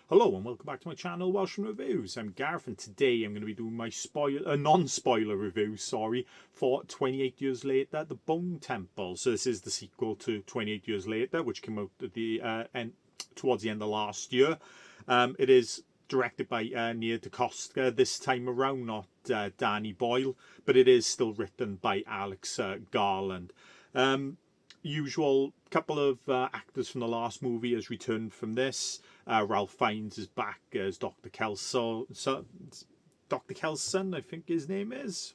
Hello and welcome back to my channel, Welshman Reviews. I'm Gareth and today I'm going to be doing my non-spoiler review, for 28 Years Later, The Bone Temple. So this is the sequel to 28 Years Later, which came out at the towards the end of last year. It is directed by Nia DaCosta this time around, not Danny Boyle, but it is still written by Alex Garland. Usual couple of actors from the last movie has returned from this. Ralph Fiennes is back as Dr. Kelso. Dr. Kelson, I think his name is.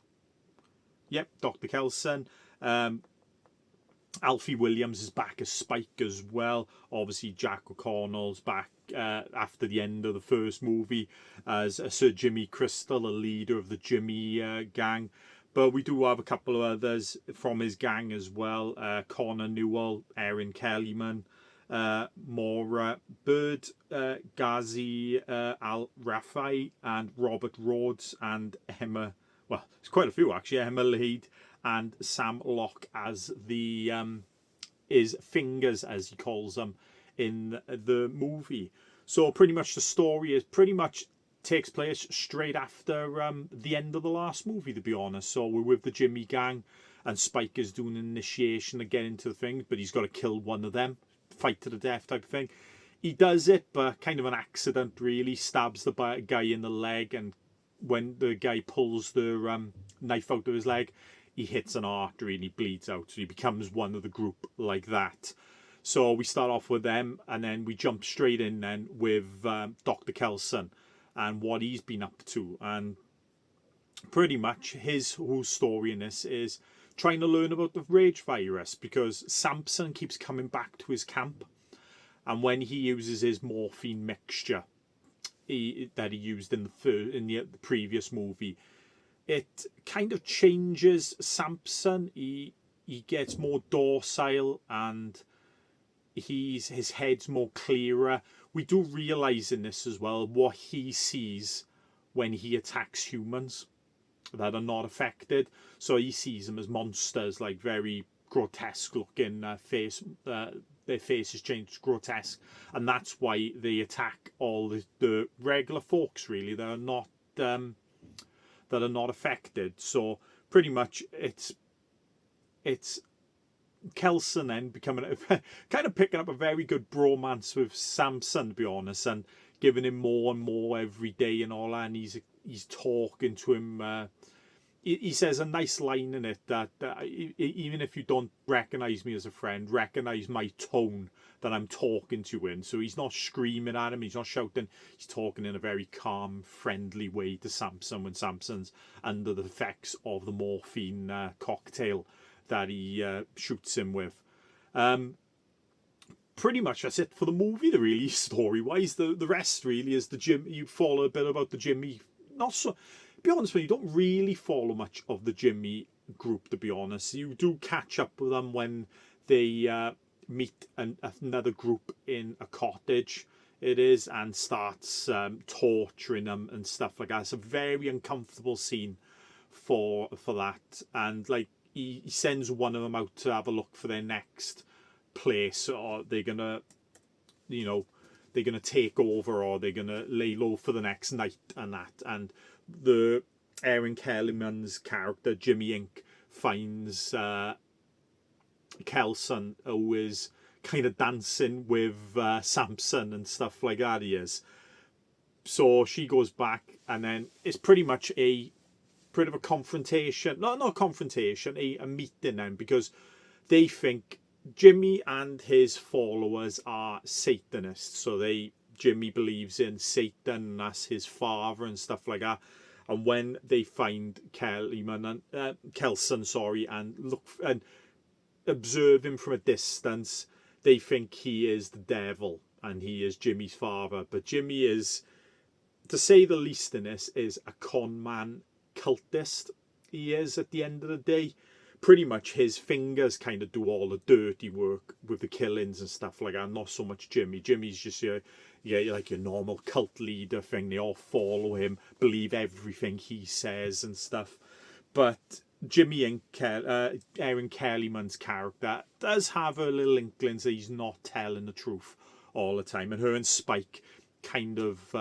Yep, Dr. Kelson. Alfie Williams is back as Spike as well. Obviously, Jack O'Connell's back after the end of the first movie as Sir Jimmy Crystal, a leader of the Jimmy gang. But we do have a couple of others from his gang as well. Connor Newell, Erin Kellyman, Maura Bird, Ghazi Al-Rafai, and Robert Rhodes, and Emma, well, there's quite a few actually, Emma Lahide and Sam Locke as the his fingers, as he calls them in the movie. So pretty much the story is pretty much takes place straight after the end of the last movie, to be honest. So we're with the Jimmy gang and Spike is doing an initiation to get into the thing, but he's got to kill one of them, fight to the death type of thing. He does it, but kind of an accident really, stabs the guy in the leg, and when the guy pulls the knife out of his leg, he hits an artery and he bleeds out, so he becomes one of the group like that. So we start off with them and then we jump straight in then with Dr. Kelson and what he's been up to, and pretty much his whole story in this is trying to learn about the rage virus, because Samson keeps coming back to his camp, and when he uses his morphine mixture that he used in the previous movie, it kind of changes Samson. He gets more docile and his head's more clearer. We do realise in this as well what he sees when he attacks humans that are not affected. So he sees them as monsters, like very grotesque looking their faces change grotesque, and that's why they attack all the regular folks really that are not affected. So pretty much it's Kelson then becoming kind of picking up a very good bromance with Samson, to be honest, and giving him more and more every day and all that. And he's talking to him. He says a nice line in it that even if you don't recognise me as a friend, recognise my tone that I'm talking to you in. So he's not screaming at him, he's not shouting, he's talking in a very calm, friendly way to Samson when Samson's under the effects of the morphine cocktail that he shoots him with. Pretty much that's it for the movie, the really story-wise. The rest really is the Jim. You follow a bit about the Jimmy. Not so. Be honest with you, don't really follow much of the Jimmy group, to be honest. You do catch up with them when they meet another group in a cottage. It is, and starts torturing them and stuff like that. It's a very uncomfortable scene for that, and like he sends one of them out to have a look for their next place, or they're gonna take over, or they're gonna lay low for the next night and that. And the Erin Kellyman's character Jimmy Inc finds Kelson, who is kind of dancing with Samson and stuff like that. He is. So she goes back, and then it's pretty much a bit of a confrontation. Not a confrontation, a meeting then, because they think Jimmy and his followers are Satanists. So Jimmy believes in Satan as his father and stuff like that. And when they find Kelson, and look and observe him from a distance, they think he is the devil and he is Jimmy's father. But Jimmy is, to say the least in this, is a con man cultist. He is, at the end of the day. Pretty much his fingers kind of do all the dirty work with the killings and stuff like that. Not so much Jimmy. Jimmy's just like your normal cult leader thing. They all follow him, believe everything he says and stuff. But Jimmy and Erin Kellyman's character does have a little inklings that he's not telling the truth all the time. And her and Spike kind of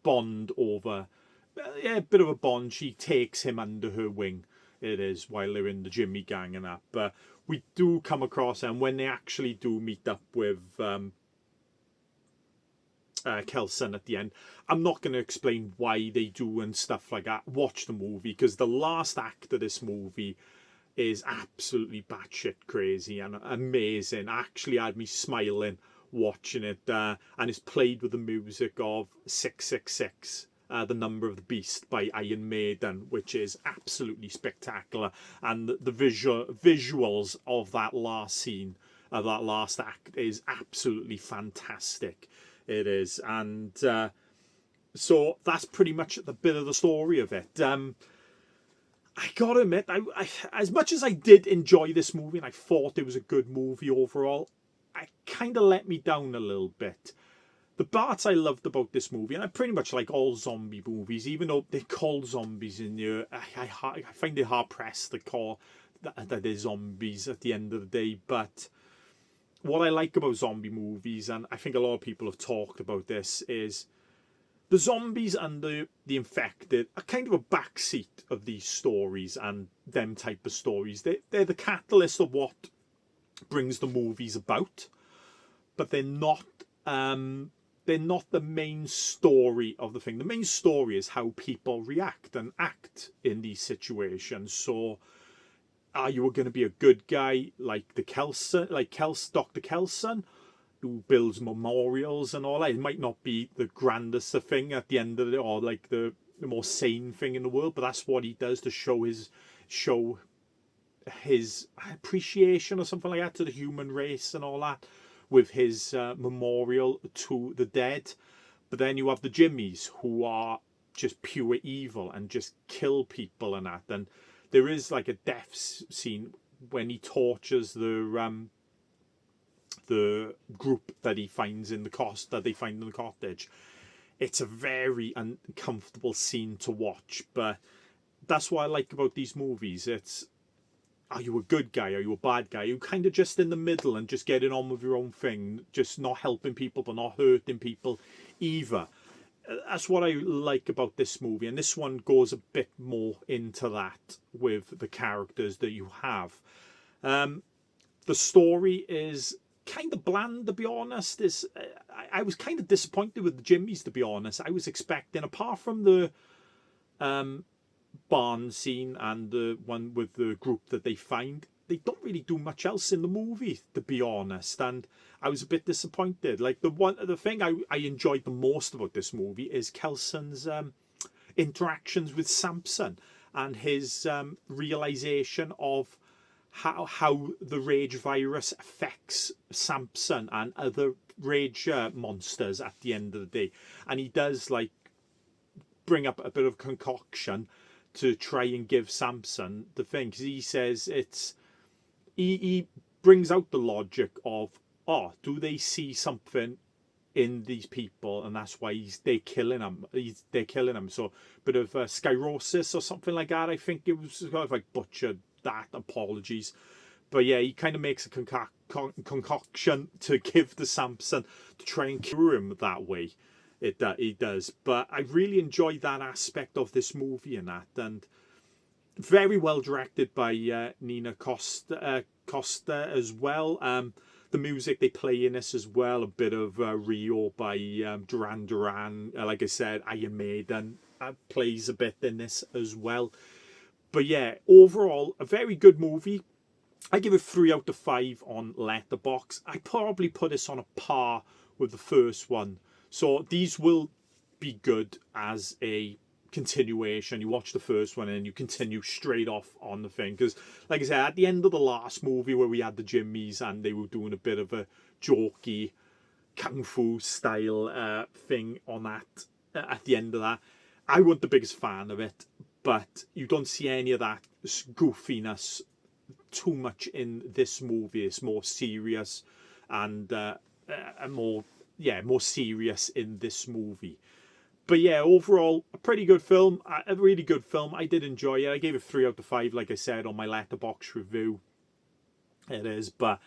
bond over, a bit of a bond. She takes him under her wing, it is, while they're in the Jimmy gang and that. But we do come across them when they actually do meet up with Kelson at the end. I'm not going to explain why they do and stuff like that. Watch the movie, because the last act of this movie is absolutely batshit crazy and amazing. Actually had me smiling watching it, and it's played with the music of 666, the Number of the Beast by Iron Maiden, which is absolutely spectacular. And the visuals of that last scene, of that last act, is absolutely fantastic. It is. And so that's pretty much the bit of the story of it. I gotta admit, I as much as I did enjoy this movie and I thought it was a good movie overall, it kind of let me down a little bit. The parts I loved about this movie, and I pretty much like all zombie movies, even though they're called zombies in there, I find it hard pressed to call that they're zombies at the end of the day. But what I like about zombie movies, and I think a lot of people have talked about this, is the zombies and the infected are kind of a backseat of these stories and them type of stories. They're the catalyst of what brings the movies about, but they're not the main story of the thing. The main story is how people react and act in these situations. So, are you going to be a good guy like Dr. Kelson, who builds memorials and all that? It might not be the grandest thing at the end of it, or like the more sane thing in the world, but that's what he does to show his appreciation or something like that to the human race and all that, with his memorial to the dead. But then you have the Jimmies, who are just pure evil and just kill people and that. And there is like a death scene when he tortures the group that he finds in they find in the cottage. It's a very uncomfortable scene to watch, but that's what I like about these movies. It's, are you a good guy? Are you a bad guy? Are you kind of just in the middle and just getting on with your own thing, just not helping people but not hurting people either? That's what I like about this movie, and this one goes a bit more into that with the characters that you have. The story is kind of bland, to be honest. I was kind of disappointed with the Jimmies, to be honest. I was expecting, apart from the barn scene and the one with the group that they find, they don't really do much else in the movie, to be honest. And I was a bit disappointed. Like the thing I enjoyed the most about this movie is Kelson's interactions with Samson and his realization of how the rage virus affects Samson and other rage monsters at the end of the day. And he does like bring up a bit of concoction to try and give Samson the thing, because he says he brings out the logic of, oh, do they see something in these people, and that's why they're killing him. They're killing him. So a bit of sclerosis or something like that. I think it was kind of like butchered that. Apologies, but yeah, he kind of makes a concoction to give to Samson to try and cure him that way. He does. But I really enjoyed that aspect of this movie and very well directed by Nina Costa as well. The music they play in this as well, a bit of Rio by Duran Duran. Like I said, Iron Maiden plays a bit in this as well. But yeah, overall, a very good movie. I give it 3 out of 5 on Letterboxd. I probably put this on a par with the first one. So these will be good as a continuation. You watch the first one and you continue straight off on the thing, because like I said, at the end of the last movie where we had the Jimmies and they were doing a bit of a jokey kung fu style thing on that, at the end of that, I wasn't the biggest fan of it, but you don't see any of that goofiness too much in this movie. It's more serious and more serious in this movie. But yeah, overall, a pretty good film, a really good film. I did enjoy it. I gave it 3 out of 5, like I said, on my Letterboxd review. It is, but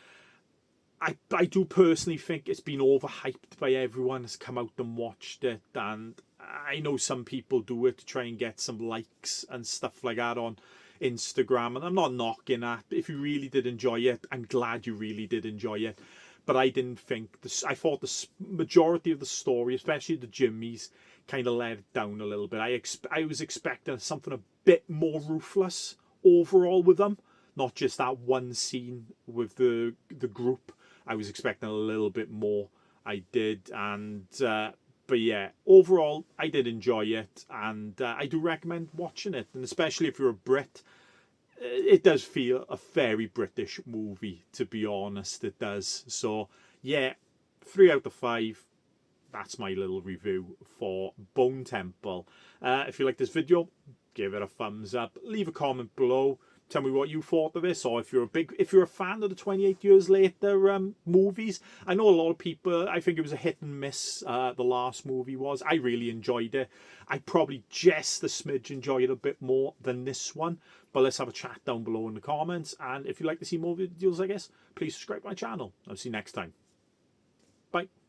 I do personally think it's been overhyped by everyone that's come out and watched it, and I know some people do it to try and get some likes and stuff like that on Instagram, and I'm not knocking that. If you really did enjoy it, I'm glad you really did enjoy it. But I didn't think this. I thought the majority of the story, especially the Jimmys, kind of let it down a little bit. I was expecting something a bit more ruthless overall with them, not just that one scene with the group. I was expecting a little bit more. I did, and but yeah, overall, I did enjoy it, and I do recommend watching it, and especially if you're a Brit, it does feel a very British movie, to be honest. It does. So yeah, 3 out of 5. That's my little review for Bone Temple. If you like this video, give it a thumbs up. Leave a comment below. Tell me what you thought of this, or if you're a fan of the 28 Years Later movies. I know a lot of people. I think it was a hit and miss. The last movie was. I really enjoyed it. I probably just a smidge enjoyed it a bit more than this one. But let's have a chat down below in the comments. And if you'd like to see more videos, I guess, please subscribe to my channel. I'll see you next time. Bye.